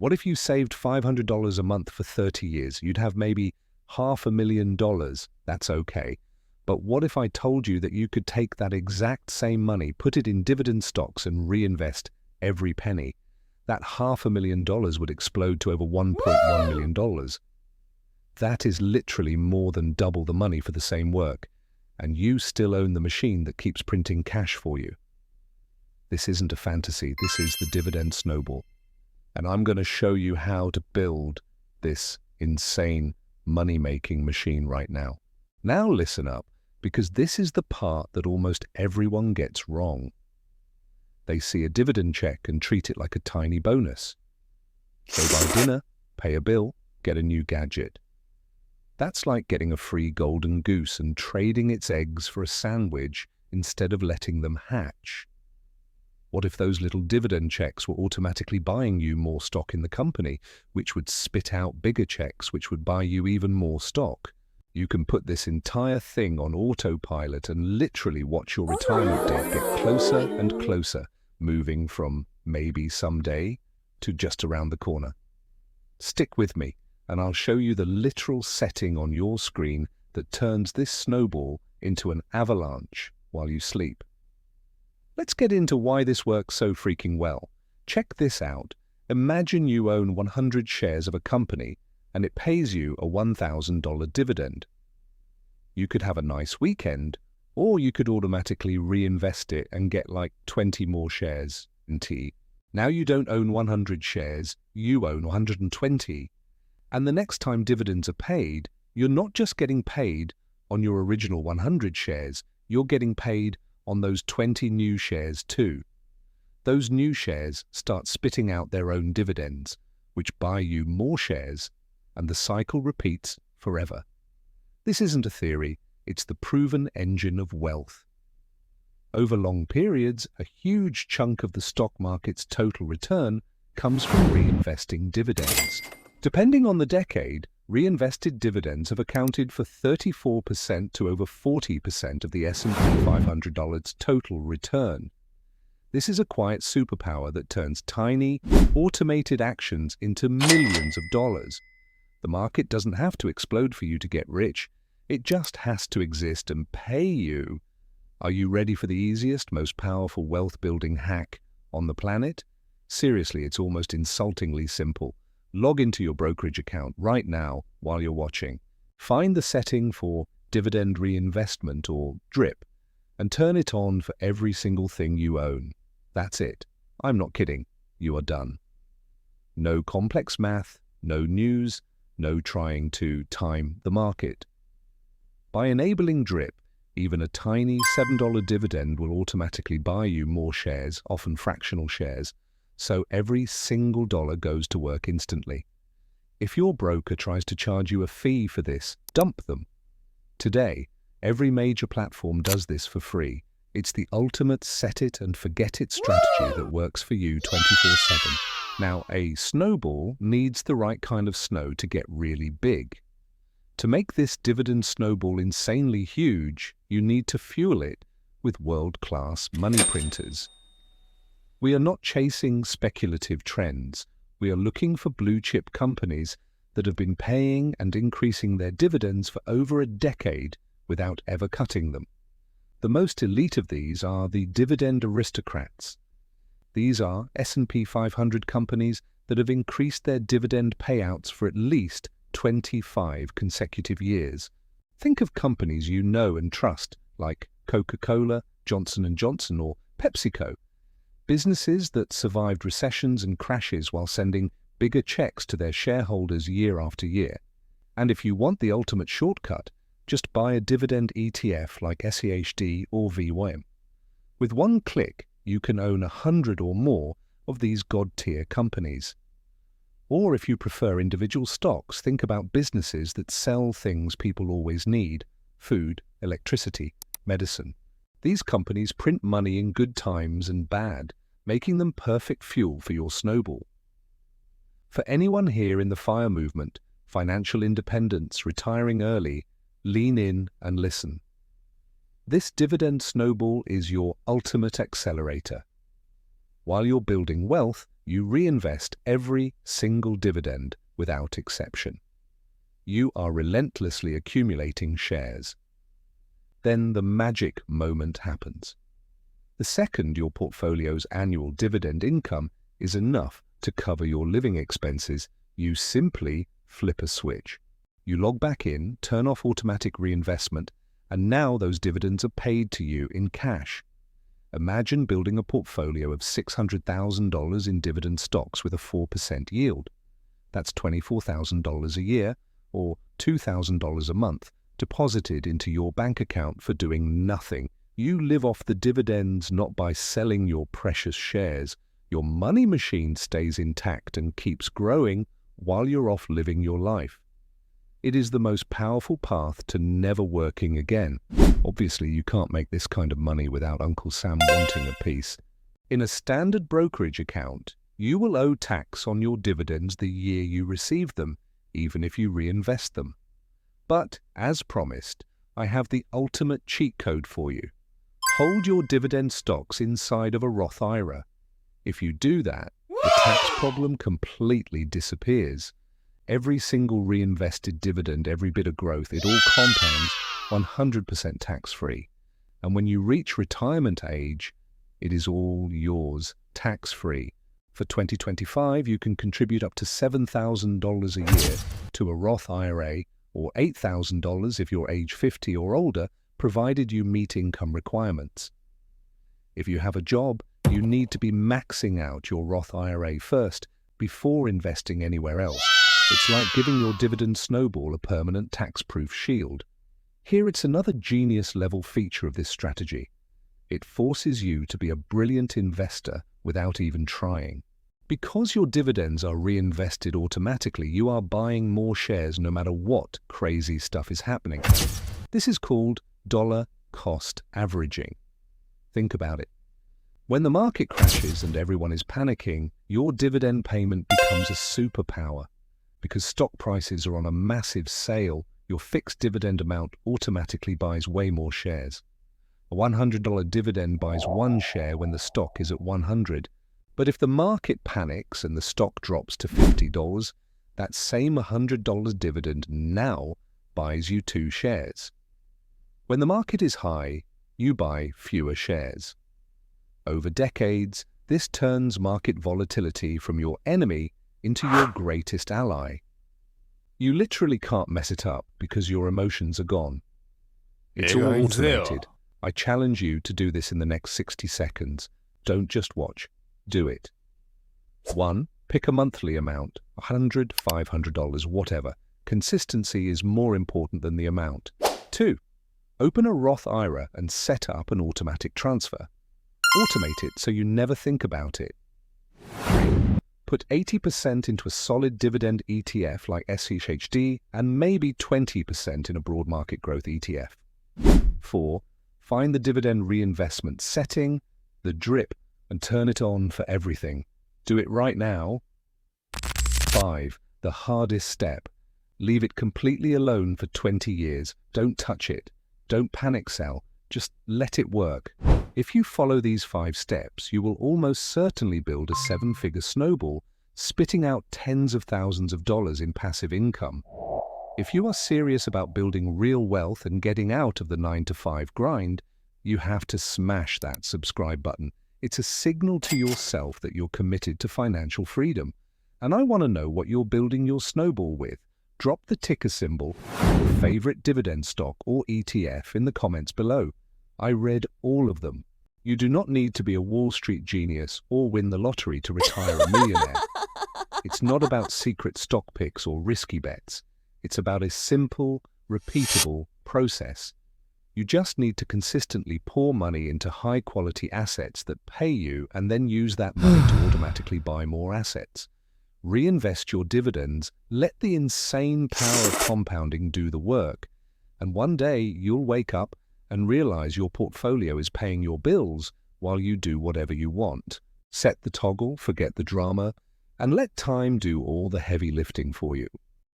What if you saved $500 a month for 30 years? You'd have maybe $500,000. That's okay. But what if I told you that you could take that exact same money, put it in dividend stocks and reinvest every penny? That $500,000 would explode to over $1.1 million. That is literally more than double the money for the same work, and you still own the machine that keeps printing cash for you. This isn't a fantasy, this is the dividend snowball. And I'm going to show you how to build this insane money-making machine right now. Now listen up, because this is the part that almost everyone gets wrong. They see a dividend check and treat it like a tiny bonus. They buy dinner, pay a bill, get a new gadget. That's like getting a free golden goose and trading its eggs for a sandwich instead of letting them hatch. What if those little dividend checks were automatically buying you more stock in the company, which would spit out bigger checks, which would buy you even more stock? You can put this entire thing on autopilot and literally watch your retirement date get closer and closer, moving from maybe someday to just around the corner. Stick with me, and I'll show you the literal setting on your screen that turns this snowball into an avalanche while you sleep. Let's get into why this works so freaking well. Check this out. Imagine you own 100 shares of a company and it pays you a $1,000 dividend. You could have a nice weekend, or you could automatically reinvest it and get like 20 more shares in tea. Now you don't own 100 shares, you own 120. And the next time dividends are paid, you're not just getting paid on your original 100 shares, you're getting paid on those 20 new shares too. Those new shares start spitting out their own dividends, which buy you more shares, and the cycle repeats forever. This isn't a theory, it's the proven engine of wealth. Over long periods, a huge chunk of the stock market's total return comes from reinvesting dividends. Depending on the decade, reinvested dividends have accounted for 34% to over 40% of the S&P 500's total return. This is a quiet superpower that turns tiny, automated actions into millions of dollars. The market doesn't have to explode for you to get rich. It just has to exist and pay you. Are you ready for the easiest, most powerful wealth-building hack on the planet? Seriously, it's almost insultingly simple. Log into your brokerage account right now while you're watching. Find the setting for dividend reinvestment or DRIP and turn it on for every single thing you own. That's it. I'm not kidding. You are done. No complex math, no news, no trying to time the market. By enabling DRIP, even a tiny $7 dividend will automatically buy you more shares, often fractional shares, so every single dollar goes to work instantly. If your broker tries to charge you a fee for this, dump them. Today, every major platform does this for free. It's the ultimate set-it-and-forget-it strategy that works for you 24/7. Now, a snowball needs the right kind of snow to get really big. To make this dividend snowball insanely huge, you need to fuel it with world-class money printers. We are not chasing speculative trends. We are looking for blue-chip companies that have been paying and increasing their dividends for over a decade without ever cutting them. The most elite of these are the dividend aristocrats. These are S&P 500 companies that have increased their dividend payouts for at least 25 consecutive years. Think of companies you know and trust, like Coca-Cola, Johnson & Johnson, or PepsiCo. Businesses that survived recessions and crashes while sending bigger checks to their shareholders year after year. And if you want the ultimate shortcut, just buy a dividend ETF like SEHD or VWM. With one click, you can own 100 or more of these god-tier companies. Or if you prefer individual stocks, think about businesses that sell things people always need: food, electricity, medicine. These companies print money in good times and bad, making them perfect fuel for your snowball. For anyone here in the FIRE movement, financial independence, retiring early, lean in and listen. This dividend snowball is your ultimate accelerator. While you're building wealth, you reinvest every single dividend without exception. You are relentlessly accumulating shares. Then the magic moment happens. The second your portfolio's annual dividend income is enough to cover your living expenses, you simply flip a switch. You log back in, turn off automatic reinvestment, and now those dividends are paid to you in cash. Imagine building a portfolio of $600,000 in dividend stocks with a 4% yield. That's $24,000 a year, or $2,000 a month, deposited into your bank account for doing nothing. You live off the dividends not by selling your precious shares. Your money machine stays intact and keeps growing while you're off living your life. It is the most powerful path to never working again. Obviously, you can't make this kind of money without Uncle Sam wanting a piece. In a standard brokerage account, you will owe tax on your dividends the year you receive them, even if you reinvest them. But, as promised, I have the ultimate cheat code for you. Hold your dividend stocks inside of a Roth IRA. If you do that, the tax problem completely disappears. Every single reinvested dividend, every bit of growth, it all compounds 100% tax-free. And when you reach retirement age, it is all yours, tax-free. For 2025, you can contribute up to $7,000 a year to a Roth IRA, or $8,000 if you're age 50 or older, provided you meet income requirements. If you have a job, you need to be maxing out your Roth IRA first before investing anywhere else. It's like giving your dividend snowball a permanent tax-proof shield. Here it's another genius-level feature of this strategy. It forces you to be a brilliant investor without even trying. Because your dividends are reinvested automatically, you are buying more shares no matter what crazy stuff is happening. This is called dollar cost averaging. Think about it. When the market crashes and everyone is panicking, your dividend payment becomes a superpower. Because stock prices are on a massive sale, your fixed dividend amount automatically buys way more shares. A $100 dividend buys one share when the stock is at 100, but if the market panics and the stock drops to $50, that same $100 dividend now buys you 2 shares. When the market is high, you buy fewer shares. Over decades, this turns market volatility from your enemy into your greatest ally. You literally can't mess it up because your emotions are gone. It's all automated. I challenge you to do this in the next 60 seconds. Don't just watch. Do it. 1. Pick a monthly amount, $100, $500, whatever. Consistency is more important than the amount. 2. Open a Roth IRA and set up an automatic transfer. Automate it so you never think about it. 3. Put 80% into a solid dividend ETF like SHHD and maybe 20% in a broad market growth ETF. 4. Find the dividend reinvestment setting, the drip, and turn it on for everything. Do it right now. 5. The hardest step. Leave it completely alone for 20 years. Don't touch it. Don't panic sell. Just let it work. If you follow these 5 steps, you will almost certainly build a 7-figure snowball, spitting out tens of thousands of dollars in passive income. If you are serious about building real wealth and getting out of the 9-to-5 grind, you have to smash that subscribe button. It's a signal to yourself that you're committed to financial freedom. And I want to know what you're building your snowball with. Drop the ticker symbol, your favorite dividend stock or ETF in the comments below. I read all of them. You do not need to be a Wall Street genius or win the lottery to retire a millionaire. It's not about secret stock picks or risky bets. It's about a simple, repeatable process. You just need to consistently pour money into high-quality assets that pay you and then use that money to automatically buy more assets. Reinvest your dividends, let the insane power of compounding do the work, and one day you'll wake up and realize your portfolio is paying your bills while you do whatever you want. Set the toggle, forget the drama, and let time do all the heavy lifting for you.